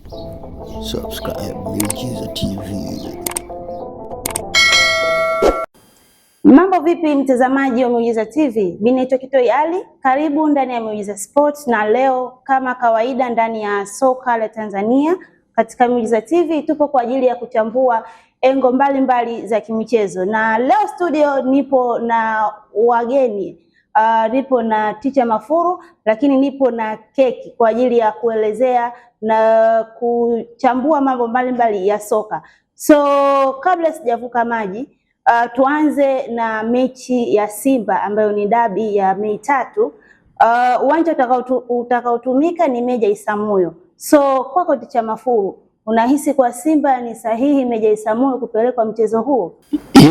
Subscribe Miujiza TV. Mambo vipi mtazamaji wa Miujiza TV? Mimi naitwa Kitoi Ali. Karibu ndani ya Miujiza Sports, na leo kama kawaida ndani ya soka la Tanzania katika Miujiza TV tupo kwa ajili ya kuchambua engo mbalimbali za kimichezo. Na leo studio nipo na wageni. Nipo na Teacher Mafuru, lakini nipo na Keki kwa ajili ya kuelezea na kuchambua mambo mbalimbali ya soka. So kabla sijavuka maji, tuanze na mechi ya Simba ambayo ni dabi ya Mei 3. Uwanja utakaotumika ni Meja Isamuhyo. So kwako Teacher Mafuru, unahisi kwa Simba ni sahihi Meja Isamuhyo kupelekwa mchezo huo?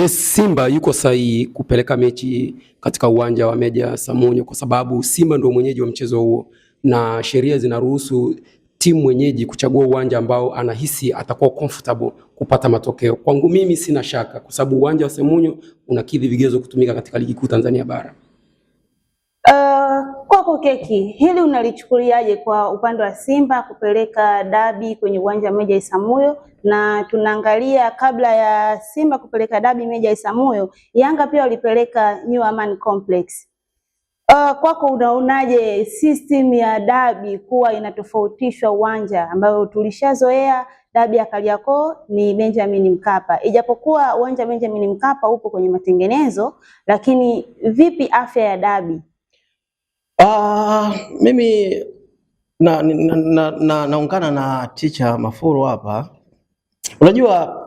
Yes, Simba yuko sahihi kupeleka mechi katika uwanja wa Meja Isamuhyo kwa sababu Simba ndio mwenyeji wa mchezo huo na sheria zinaruhusu timu mwenyeji kuchagua uwanja ambao anahisi atakuwa comfortable kupata matokeo. Kwangu mimi sina shaka kwa sababu uwanja wa Isamuhyo unakidhi vigezo kutumika katika ligi kuu Tanzania bara. Kwako Keki, hili unalichukuliaje kwa upande wa Simba kupeleka dabi kwenye uwanja wa Meja Isamuhyo? Na tunaangalia kabla ya Simba kupeleka dabi Meja Isamuhyo, Yanga pia walipeleka New Amaan Complex. Kwako unaonaje system ya dabi kuwa inatofautishwa uwanja ambayo tulishazoea dabi ya Kariakoo ni Benjamin Mkapa? Ijapokuwa uwanja Benjamin Mkapa upo kwenye matengenezo, lakini vipi afya ya dabi? Mimi naungana na Teacher Mafuru hapa. Unajua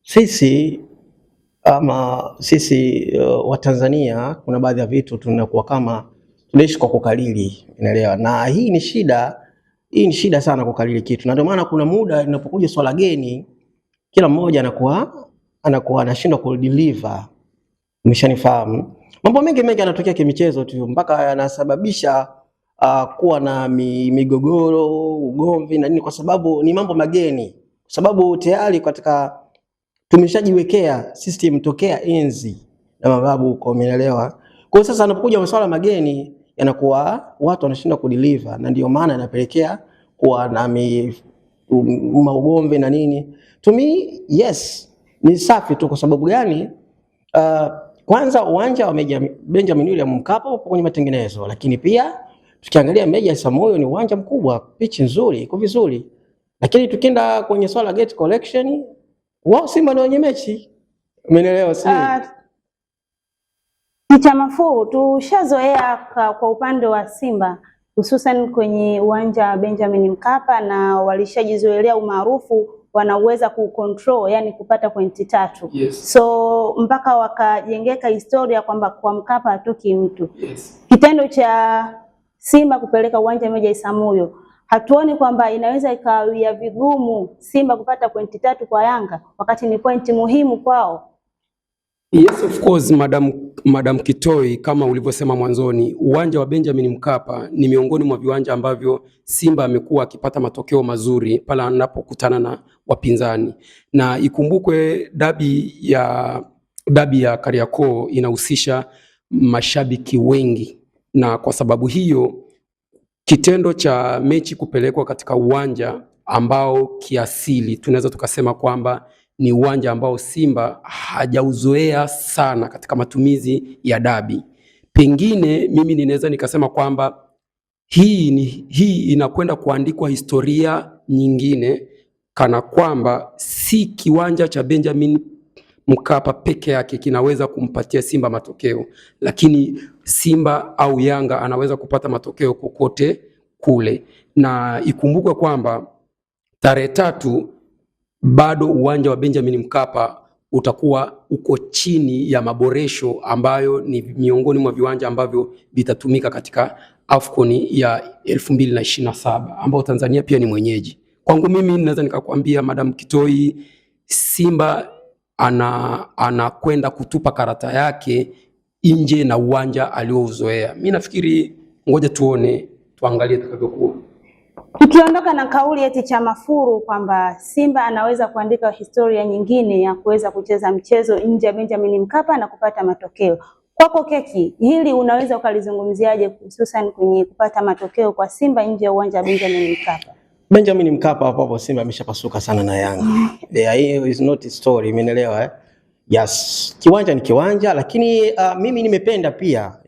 sisi wa Tanzania kuna baadhi ya vitu tunakuwa kama tunaishi kwa kukalili, unaelewa? Na hii ni shida sana kukalili kitu. Na ndio maana kuna muda inapokuja swala geni kila mmoja anakuwa anashindwa kudeliver. Umeshanifahamu? Mambo mengi yanatokea kimichezo tu mpaka yanasababisha kuwa na migogoro, ugomvi na nini, kwa sababu ni mambo mageni. Kwa sababu tayari katika tumeshajiwekea system tokea enzi na mababu huko, umeelewa? Kwa hiyo sasa anapokuja masuala mageni yanakuwa watu wanashindwa kudeliver, na ndio maana yanapelekea kuwa na maugomvi na nini. To me, yes, ni safi tu. Kwa sababu gani? Kwanza uwanja wa Benjamin William Mkapa upo kwenye matengenezo, lakini pia tukiangalia Meja Isamuhyo ni uwanja mkubwa, pitch nzuri, iko vizuri. Lakini tukienda kwenye swala gate collection, wao Simba ndio wenye mechi. Umeelewa sio? Teacher Mafuru, tushazoea kwa upande wa Simba hususan kwenye uwanja wa Benjamin Mkapa, na walishajizoelea umaarufu wanaweza kucontrol, yani kupata pointi 3. Yes. So mpaka wakajengeka historia kwamba kwa Mkapa hatoki mtu. Yes. Kitendo cha Simba kupeleka uwanja Meja Isamuhyo, hatuoni kwamba inaweza ikawia vigumu Simba kupata pointi 3 kwa Yanga wakati ni pointi muhimu kwao? Yes, of course, Madam Kitoi, kama ulivyosema mwanzoni, uwanja wa Benjamin Mkapa ni miongoni mwa viwanja ambavyo Simba amekuwa akipata matokeo mazuri pale anapokutana na wapinzani. Na ikumbukwe dabi ya Kariakoo inahusisha mashabiki wengi, na kwa sababu hiyo kitendo cha mechi kupelekwa katika uwanja ambao kiasili tunaweza tukasema kwamba ni uwanja ambao Simba hajauzoea sana katika matumizi ya dabi, pengine mimi ninaweza nikasema kwamba hii inakwenda kuandikwa historia nyingine, kana kwamba si kiwanja cha Benjamin Mkapa peke yake kinaweza kumpatia Simba matokeo, lakini Simba au Yanga anaweza kupata matokeo kokote kule. Na ikumbukwe kwamba tarehe 3 bado uwanja wa Benjamin Mkapa utakuwa uko chini ya maboresho ambayo ni miongoni mwa viwanja ambavyo vitatumika katika AFCON ya 2027 ambao Tanzania pia ni mwenyeji. Kwangu mimi naweza nikakwambia Madam Kitoi, Simba anakwenda kutupa karata yake nje na uwanja aliouzoea. Mimi nafikiri ngoja tuangalie itakavyokuwa. Tukiondoka na kauli ya Teacher Mafuru kwamba Simba anaweza kuandika historia nyingine ya kuweza kucheza mchezo nje ya Benjamin Mkapa na kupata matokeo, kwako Keki, hili unaweza ukalizungumziaje hususan kwenye kupata matokeo kwa Simba nje ya uwanja wa Benjamin Mkapa? Benjamin Mkapa hapo Simba ameshapasuka sana na Yanga. Hiyo is not a story, umeelewa eh? Yes, kiwanja ni kiwanja, lakini mimi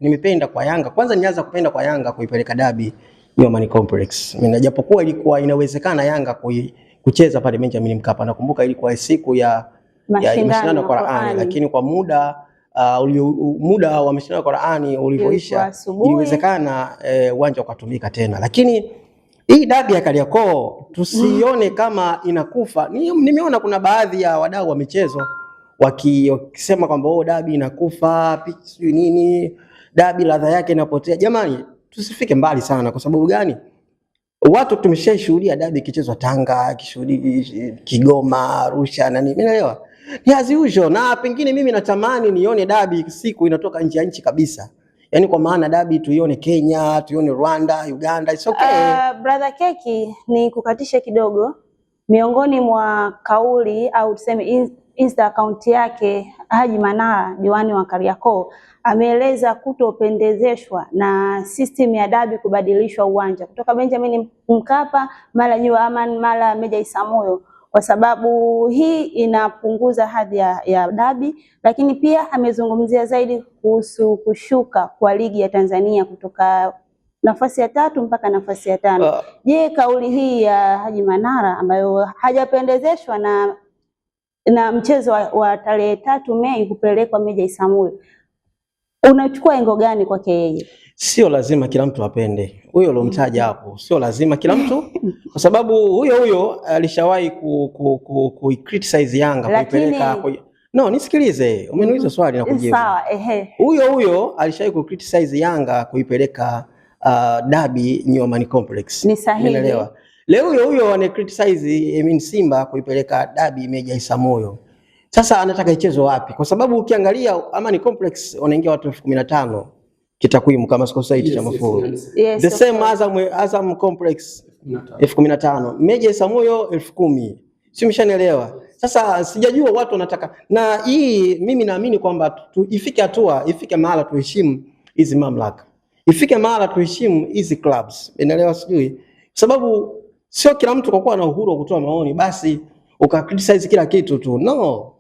nimependa kwa Yanga. Kwanza nianza kupenda kwa Yanga kuipeleka dabi New Amaan Complex. Mimi japokuwa ilikuwa inawezekana Yanga kucheza pale Benjamin Mkapa. Nakumbuka ilikuwa siku ya mashindano ya Qur'ani, lakini kwa muda wa mashindano ya Qur'ani ulivyoisha iliwezekana uwanja ukatumika tena. Lakini hii dabi ya Kariakoo tusione kama inakufa. Nimeona kuna baadhi ya wadau wa michezo wakisema kwamba dabi inakufa, sijui nini, dabi ladha yake inapotea. Jamani, tusifike mbali sana. Kwa sababu gani? Watu tumeshashuhudia dabi ikichezwa Tanga, Kigoma, Arusha na nini. Umeelewa? Ni as usual, na pengine mimi natamani nione dabi siku inatoka nje ya nchi kabisa. Yaani kwa maana dabi tuione Kenya, tuione Rwanda, Uganda, it's okay. Brother Keki, ni kukatisha kidogo. Miongoni mwa kauli au tuseme Insta account yake, Haji Manara, diwani wa Kariakoo, ameeleza kutopendezeshwa na system ya dabi kubadilishwa uwanja kutoka Benjamin Mkapa mara New Amaan mara Meja Isamuhyo, kwa sababu hii inapunguza hadhi ya dabi. Lakini pia amezungumzia zaidi kuhusu kushuka kwa ligi ya Tanzania kutoka nafasi ya 3 mpaka nafasi ya 5. Je, kauli hii ya Haji Manara ambayo hajapendezeshwa na mchezo wa tarehe 3 Mei kupelekwa Meja Isamuhyo, unachukua engo gani kwake yeye? Sio lazima kila mtu apende huyo alomtaja hapo, sio lazima kila mtu kwa sababu huyo alishawahi ku criticize Yanga kuipeleka No, nisikilize, umeniuliza swali na kujibu. Sawa, Huyo alishawahi ku criticize Yanga kuipeleka dabi New Amaan Complex. Ni sahihi. Umeelewa? Leo huyo ana criticize Simba kuipeleka dabi Meja Isamuhyo. Sasa anataka ichezo wapi? Kwa sababu ukiangalia Amaan Complex wanaingia watu 15,000 kitakwimu kama sikosei cha mafuru. Yes, the same Azam Complex 15,000, Meja Isamuhyo 10,000. Si umeshanielewa? Sasa sijajua watu wanataka, na hii mimi naamini kwamba ifike mahala tuheshimu hizi mamlaka. Ifike mahala tuheshimu hizi clubs. Unaelewa sijui? Sababu sio kila mtu kwa kuwa na uhuru wa kutoa maoni basi ukakriticize kila kitu tu. No.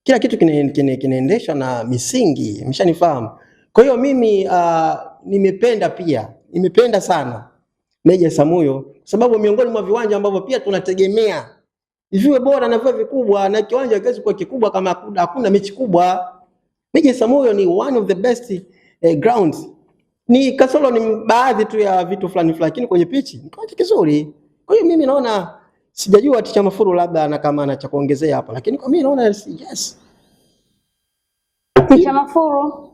Kila kitu kinaendeshwa na misingi, mshanifahamu. Kwa hiyo mimi nimependa sana Meja Isamuhyo sababu miongoni mwa viwanja ambavyo pia tunategemea viwe bora na viwe vikubwa, na kiwanja kiwezi kuwa kikubwa kama hakuna mechi kubwa. Meja Isamuhyo ni one of the best grounds. Ni kasoro ni baadhi tu ya vitu fulani, lakini kwenye pichi ni kiwanja kizuri. Kwa hiyo mimi naona, sijajua Ticha Mafuru labda na kama ana cha kuongezea hapa, lakini kwa mimi naona yes. Ticha Mafuru.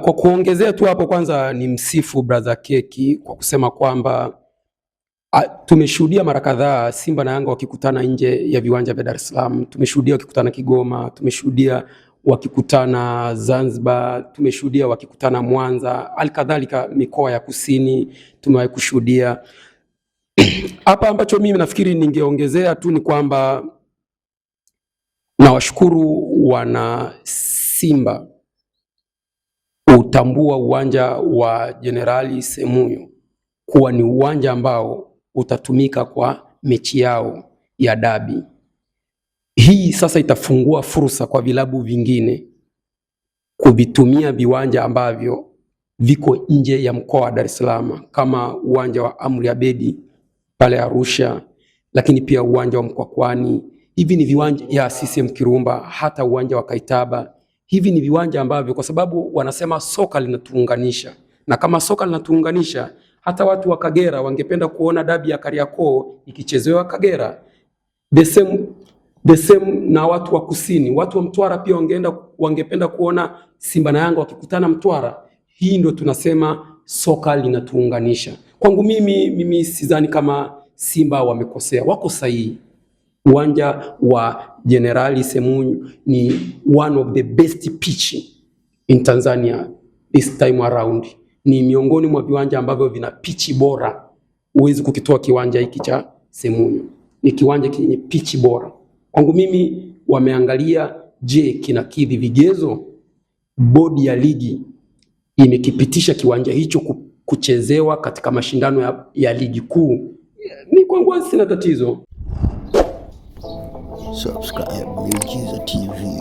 Kwa kuongezea tu hapo, kwanza ni msifu brother Keki kwa kusema kwamba tumeshuhudia mara kadhaa Simba na Yanga wakikutana nje ya viwanja vya Dar es Salaam. Tumeshuhudia wakikutana Kigoma, tumeshuhudia wakikutana Zanzibar, tumeshuhudia wakikutana Mwanza, alikadhalika mikoa ya kusini tumewahi kushuhudia. Hapa ambacho mimi nafikiri ningeongezea tu ni kwamba nawashukuru wana Simba utambua uwanja wa Jenerali Isamuhyo kuwa ni uwanja ambao utatumika kwa mechi yao ya dabi. Hii sasa itafungua fursa kwa vilabu vingine kuvitumia viwanja ambavyo viko nje ya mkoa wa Dar es Salaam, kama uwanja wa Amri Abedi pale Arusha, lakini pia uwanja wa Mkwakwani. Hivi ni viwanja ya CCM Kirumba, hata uwanja wa Kaitaba. Hivi ni viwanja ambavyo, kwa sababu wanasema soka linatuunganisha, na kama soka linatuunganisha, hata watu wa Kagera wangependa kuona dabi ya Kariakoo ikichezewa Kagera. The same na watu wa kusini, watu wa Mtwara pia wangependa kuona Simba na Yanga wakikutana Mtwara. Hii ndio tunasema soka linatuunganisha. Kwangu mimi sidhani kama Simba wamekosea, wako sahihi. Uwanja wa Jenerali Isamuhyo ni one of the best pitch in Tanzania this time around. Ni miongoni mwa viwanja ambavyo vina pitch bora. Huwezi kukitoa kiwanja hiki cha Isamuhyo. Ni kiwanja kenye pitch bora. Kwangu mimi wameangalia, je, kinakidhi vigezo? Bodi ya ligi imekipitisha kiwanja hicho kuchezewa katika mashindano ya ligi kuu Ni kwangu sina tatizo. Subscribe Miujiza TV.